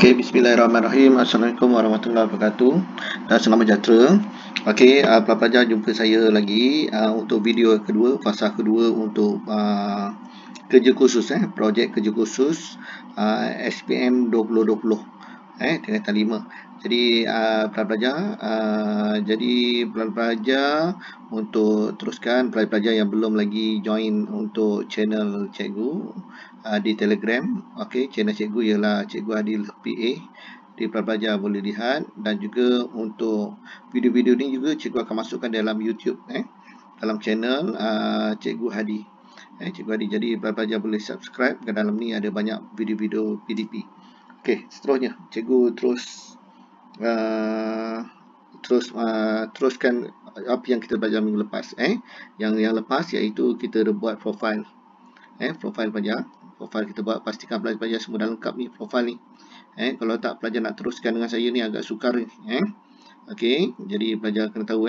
Okey, bismillahirrahmanirrahim. Assalamualaikum warahmatullahi wabarakatuh. Dan selamat sejahtera. Okey, pelajar jumpa saya lagi untuk video kedua, fasa kedua untuk kerja khusus projek kerja khusus SPM 2020 tingkatan 5. Jadi pelajar untuk teruskan pelajar yang belum lagi join untuk channel cikgu di Telegram. Okey, channel cikgu ialah Cikgu Adil PA. Di pelajar boleh lihat, dan juga untuk video-video ni juga cikgu akan masukkan dalam YouTube dalam channel Cikgu Hadi. Cikgu Hadi, jadi pelajar boleh subscribe ke dalam ni, ada banyak video-video PDP. Okey, seterusnya cikgu teruskan apa yang kita belajar minggu lepas. Yang lepas iaitu kita buat profil. Profil pelajar. Profil kita buat, pastikan pelajar semua dah lengkap ni profil ni. Kalau tak, pelajar nak teruskan dengan saya ni agak sukar ni. Okey, jadi pelajar kena tahu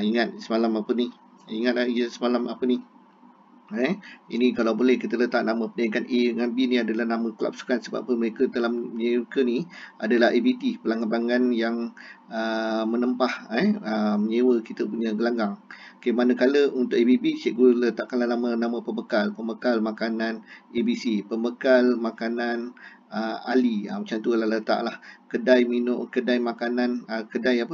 ingat semalam apa ni? Ingat semalam apa ni? Ini kalau boleh kita letak nama perniagaan A dengan B ni adalah nama kelab sukan, sebab apa? Mereka ni adalah ABT, pelanggan-pelanggan yang menempah menyewa kita punya gelanggang. Okey, manakala untuk ABB cikgu letakkanlah nama pembekal makanan ABC, pembekal makanan Ali, macam tu lah letaklah. Kedai minum, kedai makanan, kedai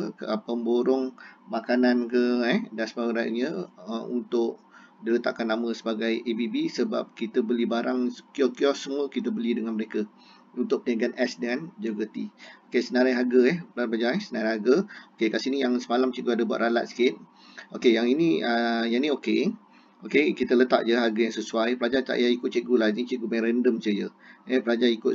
pemborong makanan ke dan sebagainya, untuk dia letakkan nama sebagai ABB, sebab kita beli barang kios-kios semua kita beli dengan mereka untuk perniagaan S dan juga T. Okey, senarai harga pelajar senarai harga. Okey, kat sini yang semalam cikgu ada buat ralat sikit. Okey, yang ni okey. Okey, kita letak je harga yang sesuai. Pelajar tak payah ikut cikgu lah. Ini cikgu main random saja. Pelajar ikut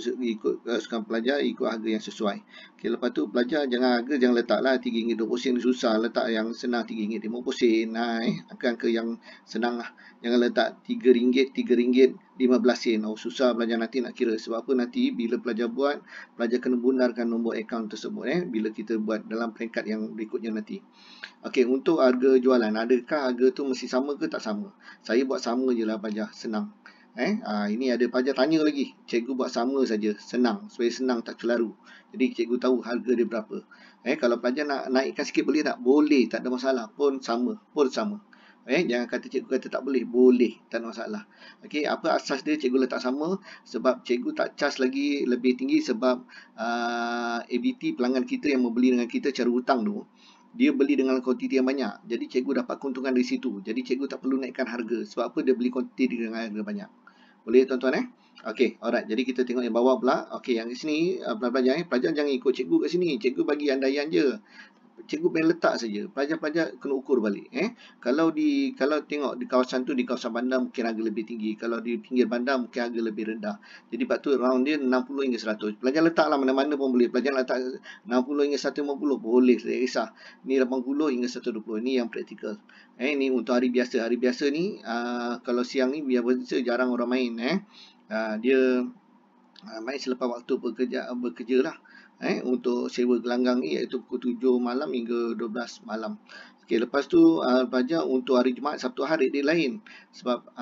sukan pelajar, ikut harga yang sesuai. Okey, lepas tu pelajar jangan letaklah RM3.20 susah, letak yang senang RM3.50. Angka-angka yang senang lah. Jangan letak RM3.15. Susah pelajar nanti nak kira. Sebab apa, nanti bila pelajar buat, pelajar kena benarkan nombor akaun tersebut bila kita buat dalam peringkat yang berikutnya nanti. Okey, untuk harga jualan, adakah harga tu mesti sama ke tak sama? Saya buat sama je lah pelajar, senang. Ini ada pelajar tanya lagi, cikgu buat sama saja, senang, supaya senang tak kelaru. Jadi cikgu tahu harga dia berapa. Kalau pelajar nak naikkan sikit boleh tak? Boleh, tak ada masalah, pun sama. Jangan kata cikgu kata tak boleh, boleh, tak ada masalah. Okey, apa asas dia cikgu letak sama? Sebab cikgu tak charge lagi lebih tinggi, sebab ABT, pelanggan kita yang membeli dengan kita cara hutang tu, dia beli dengan kuantiti yang banyak. Jadi cikgu dapat keuntungan dari situ. Jadi cikgu tak perlu naikkan harga. Sebab apa? Dia beli kuantiti dengan harga banyak. Boleh tuan-tuan Okey, alright. Jadi kita tengok yang bawah pula. Okey, yang di sini pelajar pelajar jangan ikut cikgu kat sini. Cikgu bagi andaian je. Cikgu main letak saja. Pelajar-pelajar kena ukur balik. Kalau tengok di kawasan tu, di kawasan bandar mungkin harga lebih tinggi. Kalau di pinggir bandar mungkin harga lebih rendah. Jadi sebab tu round dia 60 hingga 100. Pelajar letaklah mana-mana pun boleh. Pelajar letak 60 hingga 150 boleh, tak kisah. Ni 80 hingga 120. Ini yang praktikal. Ini untuk hari biasa. Hari biasa ni kalau siang ni biasa jarang orang main. Dia main selepas waktu bekerja lah. Untuk sewa gelanggang ni iaitu pukul 7 malam hingga 12 malam. Okey, lepas tu pelajar untuk hari Jumaat, Sabtu hari dia lain. Sebab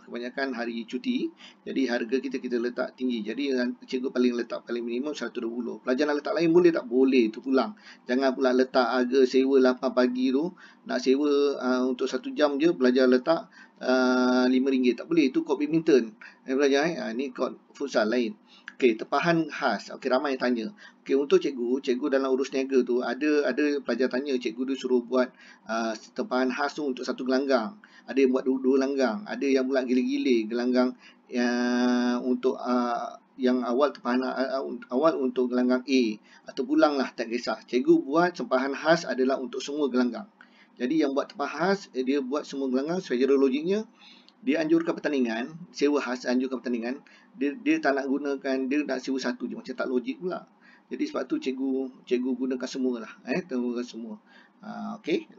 kebanyakan hari cuti, jadi harga kita letak tinggi. Jadi cikgu paling minimum 120. Pelajar nak letak lain boleh tak? Boleh, itu pulang. Jangan pula letak harga sewa 8 pagi tu, nak sewa untuk 1 jam je, pelajar letak RM5. Tak boleh, itu kod badminton. Pelajar ni kod futsal lain. Okey, tempahan khas. Okey, ramai yang tanya. Okey, untuk cikgu dalam urus niaga tu, ada pelajar tanya, cikgu dia suruh buat tempahan khas tu untuk satu gelanggang. Ada yang buat dua gelanggang. Ada yang pula gila-gila gelanggang untuk yang awal tempahan awal untuk gelanggang A. Atau pulang lah, tak kisah. Cikgu buat tempahan khas adalah untuk semua gelanggang. Jadi yang buat tempahan khas, dia buat semua gelanggang. Secara logiknya, dia anjurkan pertandingan, sewa khas anjurkan pertandingan, dia tak nak gunakan, dia nak sewa satu je, macam tak logik pula. Jadi sebab tu cikgu gunakan semua lah, gunakan semua. Okey,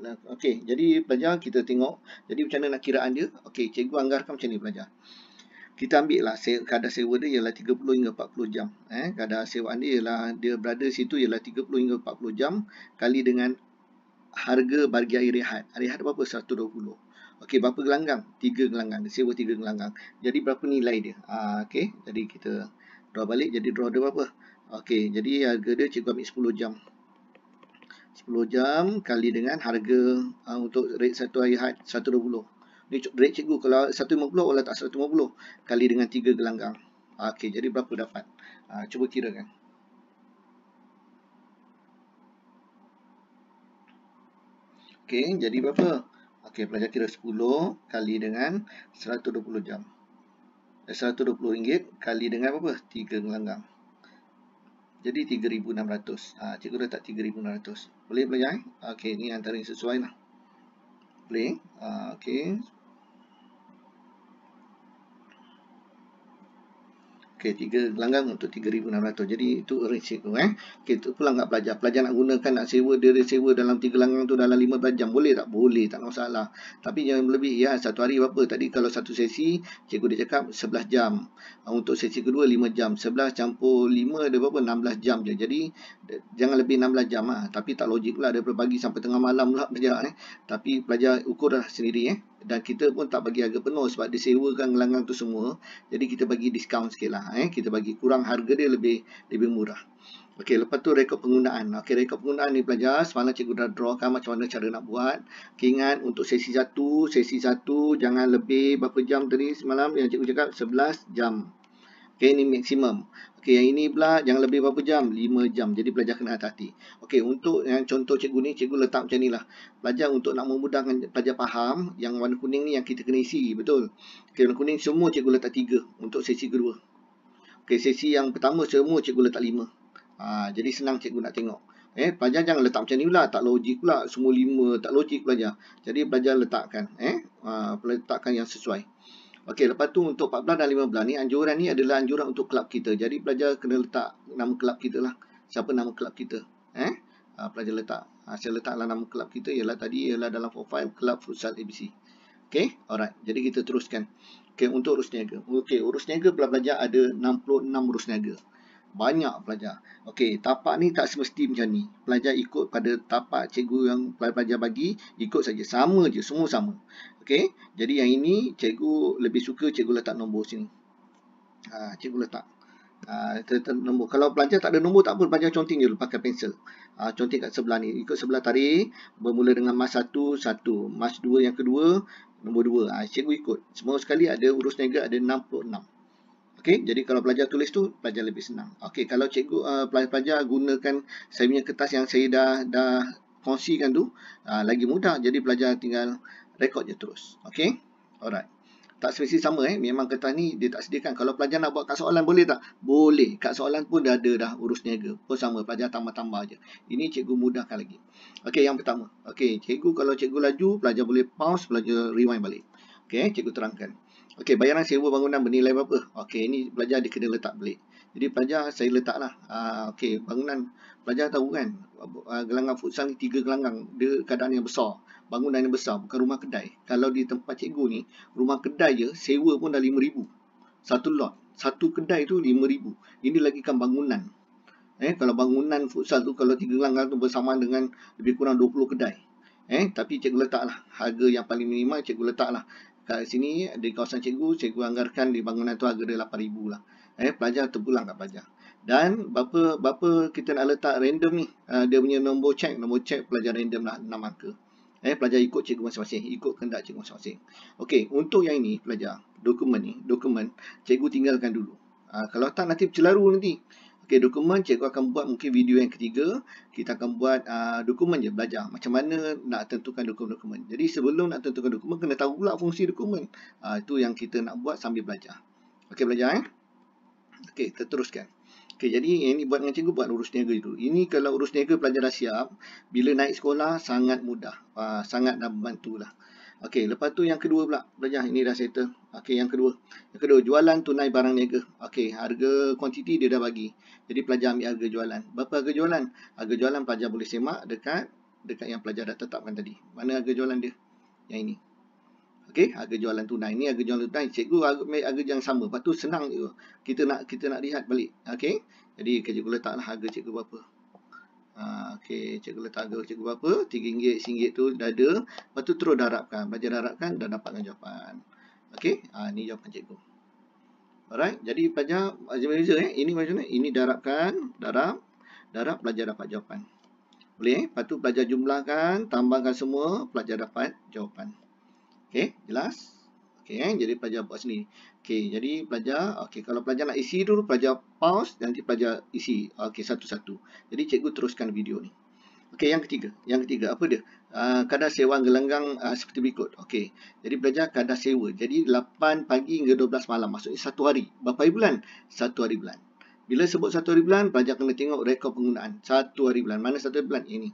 jadi pelajar kita tengok, jadi macam mana nak kiraan dia. Okey, cikgu anggarkan macam ni pelajar. Kita ambil lah kadar sewa dia ialah 30 hingga 40 jam. Kadar sewaan dia ialah, dia berada situ ialah 30 hingga 40 jam kali dengan harga bagi hari rehat. Hari rehat berapa? 120. Okey, berapa gelanggang? 3 gelanggang. Dia sewa 3 gelanggang. Jadi berapa nilai dia? Okey, jadi kita draw balik. Jadi draw dia berapa? Okey, jadi harga dia cikgu ambil 10 jam. 10 jam kali dengan harga untuk rate satu hari had 120. Ni rate cikgu kalau 150 orang letak 150 kali dengan 3 gelanggang. Okey, jadi berapa dapat? Cuba kirakan. Okey, jadi berapa? Okey, pelajar kira 10 kali dengan 120 jam. RM120 kali dengan berapa? 3 gelanggang. Jadi 3,600. Cikgu letak 3,600. Boleh pelajar? Okey, ni antara yang sesuai lah. Boleh? Okey. Okey, 3 gelanggang untuk 3,600. Jadi itu range cikgu. Okey, itu pula enggak pelajar. Pelajar nak gunakan, nak sewa, dia sewa dalam 3 gelanggang tu dalam 15 jam. Boleh tak? Boleh, tak ada masalah. Tapi jangan lebih ya. Satu hari berapa? Tadi kalau satu sesi, cikgu dia cakap 11 jam. Untuk sesi kedua 5 jam. 11 campur 5 ada berapa? 16 jam je. Jadi jangan lebih 16 jam lah. Tapi tak logik pula daripada pagi sampai tengah malam pula pelajar. Tapi pelajar ukurlah sendiri. Dan kita pun tak bagi harga penuh sebab dia sewakan gelanggang tu semua. Jadi kita bagi diskaun sikit lah. Kita bagi kurang harga dia lebih murah. Okey, lepas tu rekod penggunaan. Okey, rekod penggunaan ni pelajar, semalam cikgu dah drawkan macam mana cara nak buat. Okay, ingat untuk sesi 1 jangan lebih berapa jam tadi semalam yang cikgu cakap 11 jam. Okey, ini maksimum. Okey, yang ini pula jangan lebih berapa jam? 5 jam. Jadi pelajar kena hati-hati. Okey, untuk yang contoh cikgu ni, cikgu letak macam ni lah. Pelajar untuk nak memudahkan pelajar faham, yang warna kuning ni yang kita kena isi, betul? Okey, warna kuning semua cikgu letak 3 untuk sesi kedua. Okey, sesi yang pertama semua cikgu letak 5. Jadi senang cikgu nak tengok. Pelajar jangan letak macam ni pula, tak logik pula. Semua 5, tak logik pelajar. Jadi pelajar letakkan, letakkan yang sesuai. Okey, lepas tu untuk 14 dan 15 ni, anjuran ni adalah anjuran untuk kelab kita. Jadi pelajar kena letak nama kelab kita lah. Siapa nama kelab kita? Pelajar letak. Saya letaklah nama kelab kita ialah dalam profile Kelab Futsal ABC. Okey, alright. Jadi kita teruskan. Okey, untuk urus niaga. Okey, urus niaga pelajar ada 66 urus niaga. Banyak pelajar. Okey, tapak ni tak semesti macam ni. Pelajar ikut pada tapak cikgu yang pelajar bagi, ikut saja. Sama je, semua sama. Okey, jadi yang ini cikgu lebih suka cikgu letak nombor sini. Cikgu letak nombor. Kalau pelajar tak ada nombor tak apa, pelajar conteng je pakai pensel. Conteng kat sebelah ni. Ikut sebelah tarik, bermula dengan mas 1, 1. Mas 2 yang kedua, nombor 2. Cikgu ikut. Semua sekali ada urus niaga ada 66. Okey, jadi kalau pelajar tulis tu, pelajar lebih senang. Okey, kalau cikgu pelajar gunakan saya punya kertas yang saya dah kongsikan tu, lagi mudah. Jadi pelajar tinggal rekod je terus. Okey? Alright. Tak semesti sama memang kertas ni dia tak sediakan. Kalau pelajar nak buat kat soalan boleh tak? Boleh. Kat soalan pun dah ada dah urus niaga. Pun sama, pelajar tambah-tambah je. Ini cikgu mudahkan lagi. Okey, yang pertama. Okey, cikgu kalau cikgu laju, pelajar boleh pause, pelajar rewind balik. Okey, cikgu terangkan. Okey, bayaran sewa bangunan bernilai berapa? Okey, ini pelajar dia kena letak balik. Jadi pelajar saya letaklah. Okey, bangunan pelajar tahu kan, gelanggang futsal ni 3 gelanggang. Dia keadaan yang besar. Bangunan yang besar, bukan rumah kedai. Kalau di tempat cikgu ni, rumah kedai je sewa pun dah 5,000. Satu lot. Satu kedai tu 5,000. Ini lagi kan bangunan. Kalau bangunan futsal tu, kalau 3 gelanggang tu bersamaan dengan lebih kurang 20 kedai. Tapi cikgu letaklah harga yang paling minimal, cikgu letaklah. Kat sini, di kawasan cikgu anggarkan di bangunan tu harga dia 8,000 lah. Pelajar terpulang kat pelajar. Dan berapa kita nak letak random ni, dia punya nombor check pelajar random lah 6 angka. Pelajar ikut cikgu masing-masing, ikut kehendak cikgu masing-masing. Okey, untuk yang ini pelajar, dokumen cikgu tinggalkan dulu. Kalau tak nanti bercelaru nanti. Okey, dokumen cikgu akan buat mungkin video yang ketiga, kita akan buat dokumen je belajar macam mana nak tentukan dokumen. Jadi sebelum nak tentukan dokumen kena tahu pula fungsi dokumen. Itu yang kita nak buat sambil belajar. Okey belajar Okey, kita teruskan. Okey, jadi ini buat dengan cikgu buat urus niaga dulu. Ini kalau urus niaga pelajar dah siap, bila naik sekolah sangat mudah. Sangat dah membantulah. Okey, lepas tu yang kedua pula. Pelajar ini dah settle. Okey, yang kedua. Yang kedua, jualan tunai barang niaga. Okey, harga kuantiti dia dah bagi. Jadi pelajar ambil harga jualan. Berapa harga jualan? Harga jualan pelajar boleh semak dekat yang pelajar dah tetapkan tadi. Mana harga jualan dia? Yang ini. Okey, harga jualan tunai. Ini harga jualan tunai. Cikgu harga yang sama. Lepas tu senang je. Kita nak lihat balik. Okey. Jadi cikgu letaklah harga cikgu berapa. Okey, cikgu letak harga cikgu berapa. RM3, RM1 tu dah ada. Lepas tu terus darabkan. Belajar darabkan, dah dapatkan jawapan. Okey, ni jawapan cikgu. Alright, jadi pelajar beza ini macam mana? Ini darabkan, darab pelajar dapat jawapan. Boleh Lepas tu pelajar jumlahkan, tambahkan semua, pelajar dapat jawapan. Okey, jelas? Okey jadi pelajar buat sendiri. Okey, jadi pelajar, kalau pelajar nak isi dulu, pelajar pause, nanti pelajar isi. Okey, satu-satu. Jadi cikgu teruskan video ni. Okey, yang ketiga apa dia? Kadar sewa gelanggang seperti berikut. Okey, jadi belajar kadar sewa. Jadi 8 pagi hingga 12 malam. Maksudnya satu hari. Berapa hari bulan? Satu hari bulan. Bila sebut satu hari bulan, pelajar kena tengok rekod penggunaan. Satu hari bulan. Mana satu hari bulan? Ini.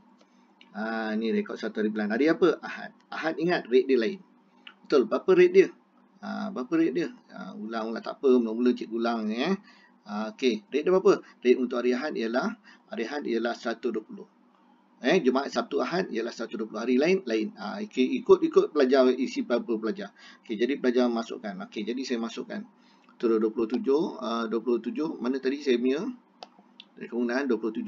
Ni rekod satu hari bulan. Hari apa? Ahad. Ahad ingat rate dia lain. Betul. Berapa rate dia? Berapa rate dia? Ulang-ulang tak apa. Mula-mula cikgu ulang ni. Okey, rate dia berapa? Rate untuk hari Ahad ialah 120. Jumaat, Sabtu, Ahad ialah 120. Hari lain. Ikut pelajar isi berapa pelajar. Okey, jadi pelajar masukkan. Okey, jadi saya masukkan. Turun 27. 27. Mana tadi saya punya? Dari penggunaan 27.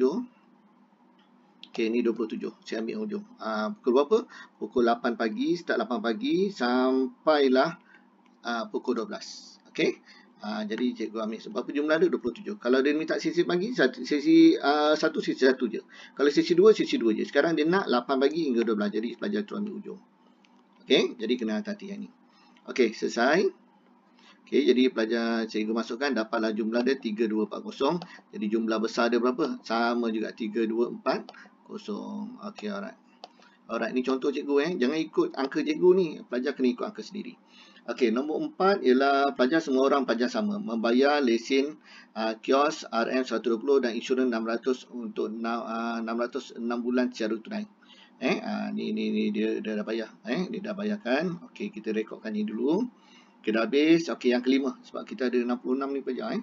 Okey, ni 27. Saya ambil hujung. Pukul berapa? Pukul 8 pagi. Start 8 pagi. Sampailah pukul 12. Okey. Jadi cikgu ambil berapa jumlah dia? 27. Kalau dia minta sesi pagi, sesi 1 sesi 1 je. Kalau sesi 2 sesi 2 je. Sekarang dia nak 8 pagi hingga 12. Jadi pelajar tu ambil hujung. Okey, jadi kena hati-hati yang ni. Okey, selesai. Okey, jadi pelajar cikgu masukkan dapatlah jumlah dia 3240. Jadi jumlah besar dia berapa? Sama juga 3240. Okey, alright. Alright, ni contoh cikgu Jangan ikut angka cikgu ni. Pelajar kena ikut angka sendiri. Okey, nombor 4 ialah pelajar semua orang pelajar sama. Membayar lesen kios RM120 dan insurans 600 untuk 606 bulan secara tunai. Ni dia dah bayar. Dia dah bayarkan. Okey, kita rekodkan ni dulu. Kita habis. Okey, yang kelima. Sebab kita ada 66 ni pelajar.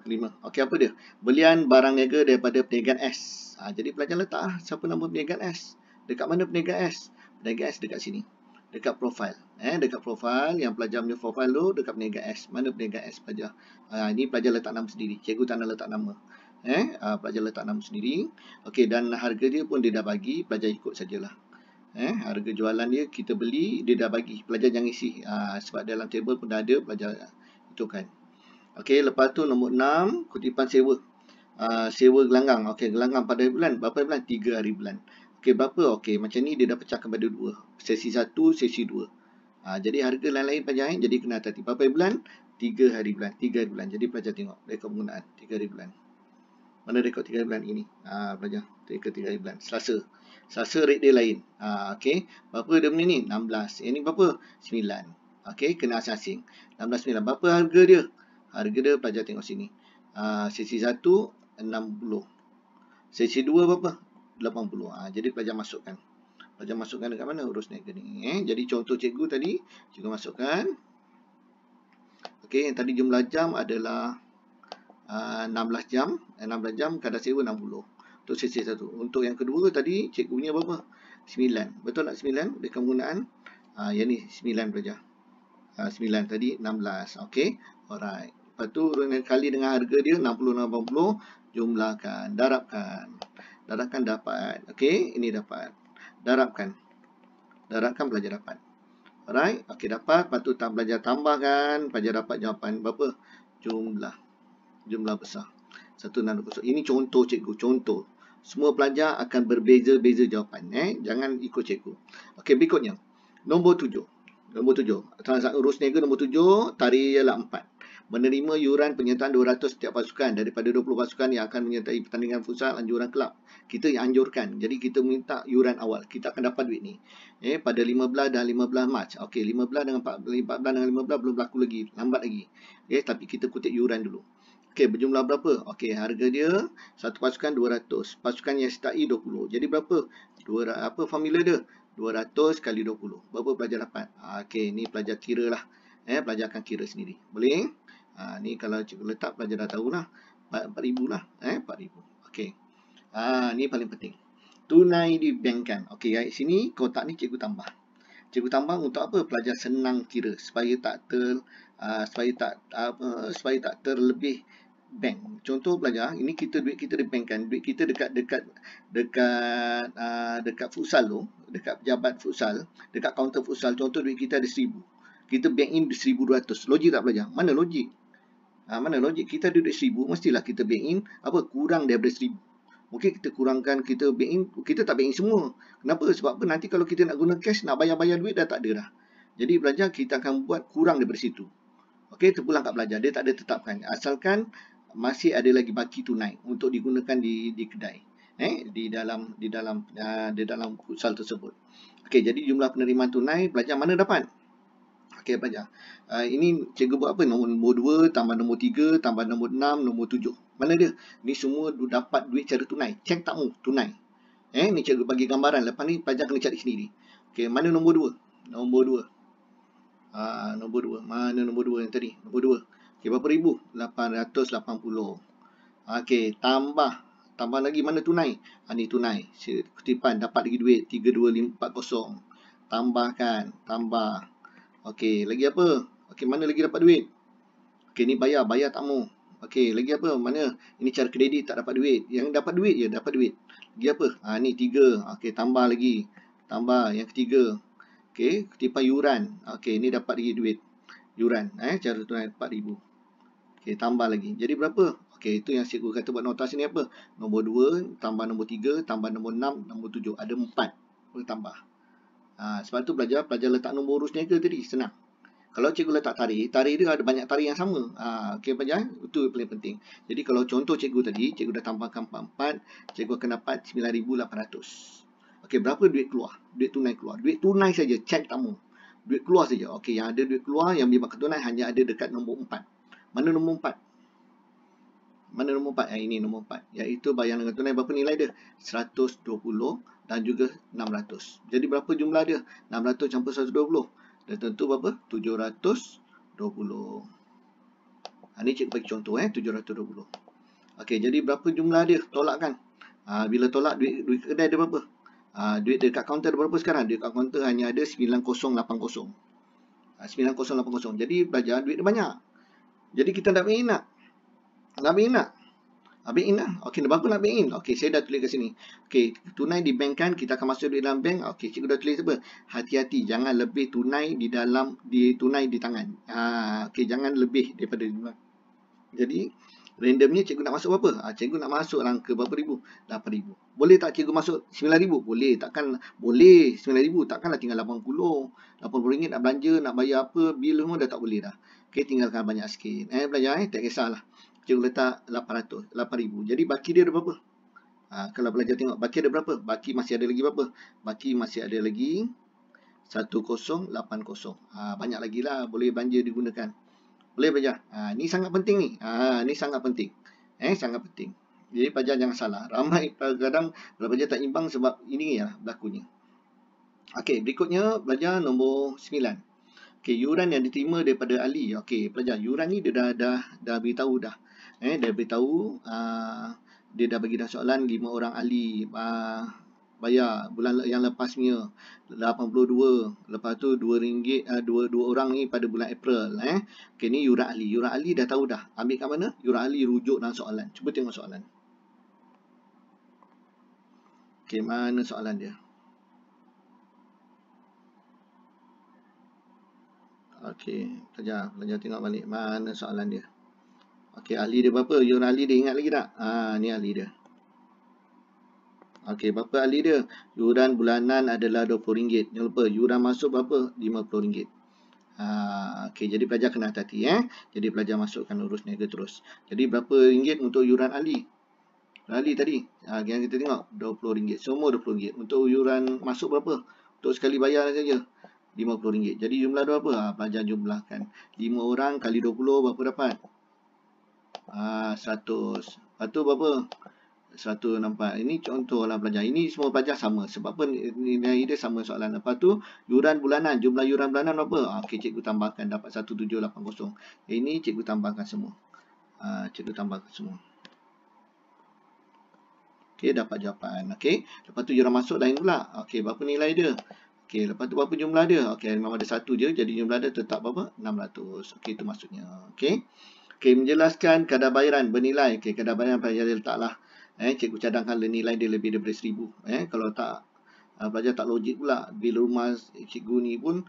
Kelima. Okey, apa dia? Belian barang niaga daripada perniagaan S. Jadi pelajar letak siapa nama perniagaan S. Dekat mana perniagaan S? Perniagaan S dekat sini. Dekat profil. Dekat profil. Yang pelajar punya profil tu dekat perniagaan S. Mana perniagaan S pelajar? Ini pelajar letak nama sendiri. Cikgu tak nak letak nama. Pelajar letak nama sendiri. Okey, dan harga dia pun dia dah bagi. Pelajar ikut sajalah. Harga jualan dia kita beli, dia dah bagi. Pelajar jangan isi. Sebab dalam table pun dah ada. Pelajar hitungkan. Okey, lepas tu nombor 6, kutipan sewa. Sewa gelanggang. Okey, gelanggang pada hari bulan. Berapa hari bulan? 3 hari bulan. Okey, berapa? Okey, macam ni dia dah pecah kepada 2. Sesi 1, sesi 2. Jadi harga lain-lain pelajar jadi kena hati-hati. Berapa hari bulan? 3 hari bulan. 3 hari bulan. Jadi pelajar tengok rekod penggunaan 3 hari bulan. Mana rekod 3 hari bulan ini? Pelajar. Rekod 3 hari bulan. Selasa. Selasa rate dia lain. Okey. Berapa dia punya ni? 16. Yang ni berapa? 9. Okey, kena asing-asing. 16, 9. Berapa harga dia? Harga dia pelajar tengok sini. Sesi 1, 60. Sesi 2 berapa? 80. Jadi pelajar masukkan. Pelajar masukkan dekat mana? Urus niaga ni. Jadi contoh cikgu tadi. Cikgu masukkan. Okey, yang tadi jumlah jam adalah 16 jam. 16 jam kadar sewa 60. Untuk sesi 1. Untuk yang kedua tadi cikgu punya berapa? 9. Betul tak 9? Dekat penggunaan. Yang ni 9 pelajar. 9 tadi 16. Okey. Alright. Lepas tu kali dengan harga dia 60-80. Jumlahkan. Darabkan. Darabkan dapat. Okey. Ini dapat. Darabkan. Darabkan pelajar dapat. Alright. Okey, dapat. Lepas tu pelajar tambahkan. Pelajar dapat jawapan berapa? Jumlah besar. 160. Ini contoh cikgu. Contoh. Semua pelajar akan berbeza-beza jawapan. Jangan ikut cikgu. Okey, berikutnya. Nombor 7. Nombor 7. Transaksi urus niaga nombor 7. Tarikh ialah 4. Menerima yuran penyertaan 200 setiap pasukan daripada 20 pasukan yang akan menyertai pertandingan futsal anjuran kelab. Kita yang anjurkan. Jadi kita minta yuran awal. Kita akan dapat duit ni. Pada 15 dan 15 Mac. Okey, 15 dengan 14 dengan 15 belum berlaku lagi. Lambat lagi. Tapi kita kutip yuran dulu. Okey, berjumlah berapa? Okey, harga dia satu pasukan 200. Pasukan yang sertai 20. Jadi berapa? Apa formula dia? 200 kali 20. Berapa pelajar dapat? Okey, ni pelajar kira lah. Pelajar akan kira sendiri. Boleh? Ni kalau cikgu letak pelajar dah tahulah. 4,000 lah. 4,000. Okey. Ni paling penting. Tunai dibankkan. Okey, guys, sini kotak ni cikgu tambah. Cikgu tambah untuk apa? Pelajar senang kira supaya tak terlebih bank. Contoh pelajar, ini duit kita dibankkan. Duit kita dekat futsal tu, dekat pejabat futsal, dekat kaunter futsal. Contoh duit kita ada 1,000. Kita bank in 1,200. Logik tak pelajar? Mana logik? Mana logik kita ada duit 1,000, mestilah kita bank in apa kurang daripada 1,000. Mungkin kita kurangkan, kita bank in, kita tak bank in semua. Kenapa? Sebab apa? Nanti kalau kita nak guna cash, nak bayar-bayar duit dah tak ada dah. Jadi pelajar kita akan buat kurang daripada situ. Okey, terpulang kat pelajar. Dia tak ada tetapkan. Asalkan masih ada lagi baki tunai untuk digunakan di kedai. Di dalam futsal tersebut. Okey, jadi jumlah penerimaan tunai pelajar mana dapat? Okey, pelajar. Ini cikgu buat apa? Nombor 2 tambah nombor 3 tambah nombor 6 nombor 7. Mana dia? Ni semua dapat duit cara tunai. Cek tak mu? Tunai. Ni cikgu bagi gambaran. Lepas ni pelajar kena cari sendiri. Okey, mana nombor 2? Nombor 2. Nombor 2. Mana nombor 2 yang tadi? Nombor 2. Okey, berapa ribu? 880. Okey, tambah lagi mana tunai? Ni tunai. Kutipan dapat lagi duit 32540. Tambah. Okey, lagi apa? Okey, mana lagi dapat duit? Okey, ni bayar tak mau. Okey, lagi apa? Mana? Ini cara kredit tak dapat duit. Yang dapat duit je dapat duit. Lagi apa? Ni 3. Okey, tambah lagi. Tambah yang ketiga. Okey, kutipan yuran. Okey, ni dapat lagi duit. Yuran, cara tunai 4,000. Okey, tambah lagi. Jadi berapa? Okey, itu yang cikgu kata buat notasi ni apa? Nombor 2 tambah nombor 3 tambah nombor 6 nombor 7. Ada 4. Boleh tambah. Sebab tu pelajar letak nombor urus niaga tadi, senang. Kalau cikgu letak tarikh dia ada banyak tarikh yang sama. Okey pelajar, itu paling penting. Jadi kalau contoh cikgu tadi, cikgu dah tambahkan 44, cikgu akan dapat 9,800. Okey, berapa duit keluar? Duit tunai keluar. Duit tunai saja, cek tak mau. Duit keluar saja. Okey, yang ada duit keluar yang menyebabkan tunai hanya ada dekat nombor 4. Mana nombor 4? Mana nombor 4? Ini nombor 4. Iaitu bayar dengan tunai berapa nilai dia? 120 dan juga 600. Jadi berapa jumlah dia? 600 campur 120. Dan tentu berapa? 720. Ini cikgu bagi contoh 720. Okey, jadi berapa jumlah dia? Tolak kan? Bila tolak duit kedai ada berapa? Duit dekat kaunter ada berapa sekarang? Duit dekat kaunter hanya ada 9080. 9080. Jadi belajar duit dia banyak. Jadi kita nak bank in nak? Bank in lah. Okey, berapa nak bank in? Okey, saya dah tulis kat sini. Okey, tunai di bank kan, kita akan masuk duit dalam bank. Okey, cikgu dah tulis apa? Hati-hati, jangan lebih tunai tunai di tangan. Okey, jangan lebih daripada jumlah. Jadi, randomnya cikgu nak masuk berapa? Cikgu nak masuk angka berapa ribu? 8,000. Boleh tak cikgu masuk 9,000? Boleh. Takkan boleh 9,000. Takkanlah tinggal 80. 80 ringgit nak belanja, nak bayar apa, bil semua dah tak boleh dah. Okey, tinggalkan banyak sikit. Belajar tak kisahlah. Cikgu letak 8,000. Jadi baki dia ada berapa? Kalau belajar tengok baki ada berapa? Baki masih ada lagi berapa? Baki masih ada lagi 1080. Banyak lagi lah boleh belanja digunakan. Boleh belajar. Ni sangat penting ni. Ni sangat penting. Sangat penting. Jadi pelajar jangan salah. Ramai kadang pelajar tak imbang sebab ini ya berlakunya. Okey, berikutnya belajar nombor 9. Okey, yuran yang diterima daripada ahli. Okey, pelajar, yuran ni dia dah beritahu dah. Dah beritahu, dia dah bagi dah soalan 5 orang ahli bayar bulan yang lepasnya 82. Lepas tu RM2 dua orang ni pada bulan April. Okey, ni yuran ahli. Yuran ahli dah tahu dah. Ambil kat mana? Yuran ahli rujuk dalam soalan. Cuba tengok soalan. Okey, mana soalan dia? Okey, pelajar tengok balik mana soalan dia. Okey, ahli dia berapa? Yuran ahli dia ingat lagi tak? Ni ahli dia. Okey, berapa ahli dia? Yuran bulanan adalah RM20. Jangan lupa, yuran masuk berapa? RM50. Okey, jadi pelajar kena hati-hati. Jadi pelajar masukkan urus niaga terus. Jadi berapa ringgit untuk yuran ahli? Ahli tadi. Yang kita tengok, RM20. Semua RM20. Untuk yuran masuk berapa? Untuk sekali bayar saja. RM50. Jadi jumlah dia berapa? Pelajar jumlahkan. 5 orang kali 20 berapa dapat? 100. Lepas tu berapa? 100 nampak. Ini contoh lah pelajar. Ini semua pelajar sama. Sebab apa nilai dia sama soalan. Lepas tu yuran bulanan. Jumlah yuran bulanan berapa? Okey, cikgu tambahkan dapat 1780. Ini cikgu tambahkan semua. Cikgu tambahkan semua. Okey, dapat jawapan. Okey. Lepas tu yuran masuk lain pula. Okey, berapa nilai dia? Okey, lepas tu berapa jumlah dia? Okey, memang ada 1 je. Jadi jumlah dia tetap berapa? 600. Okey, itu maksudnya. Okey. Okey, menjelaskan kadar bayaran bernilai. Okey, kadar bayaran pelajar letaklah. Cikgu cadangkan nilai dia lebih daripada 1,000. Kalau tak, pelajar tak logik pula. Bil rumah cikgu ni pun,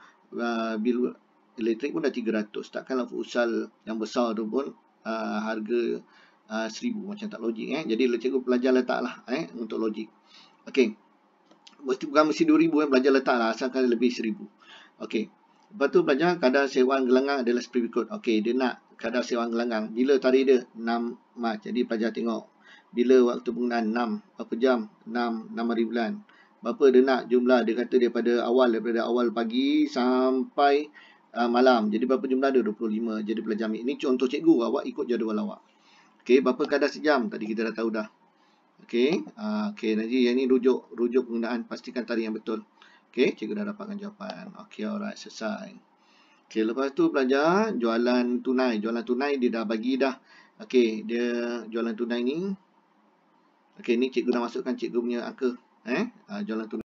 bil elektrik pun dah 300. Takkanlah futsal yang besar tu pun harga 1000, macam tak logik Jadi cikgu pelajar letaklah untuk logik. Okey. Bukan mesti 2000 pelajar letaklah asalkan lebih 1000. Okey. Lepas tu pelajar kadar sewaan gelanggang adalah seperti berikut. Okey, dia nak kadar sewaan gelanggang. Bila tarikh dia? 6 Mac. Jadi pelajar tengok. Bila waktu penggunaan 6, berapa jam? 6 hari bulan. Berapa dia nak jumlah? Dia kata daripada awal pagi sampai malam. Jadi berapa jumlah dia? 25. Jadi pelajar ambil. Ini contoh cikgu. Awak ikut jadual awak. Okey, berapa kadar sejam? Tadi kita dah tahu dah. Okey, nanti yang ni rujuk penggunaan, pastikan tarikh yang betul. Okey, cikgu dah dapatkan jawapan. Okey, alright, selesai. Okey, lepas tu pelajar jualan tunai. Jualan tunai dia dah bagi dah. Okey, dia jualan tunai ni. Okey, ni cikgu dah masukkan cikgu punya angka. Jualan tunai.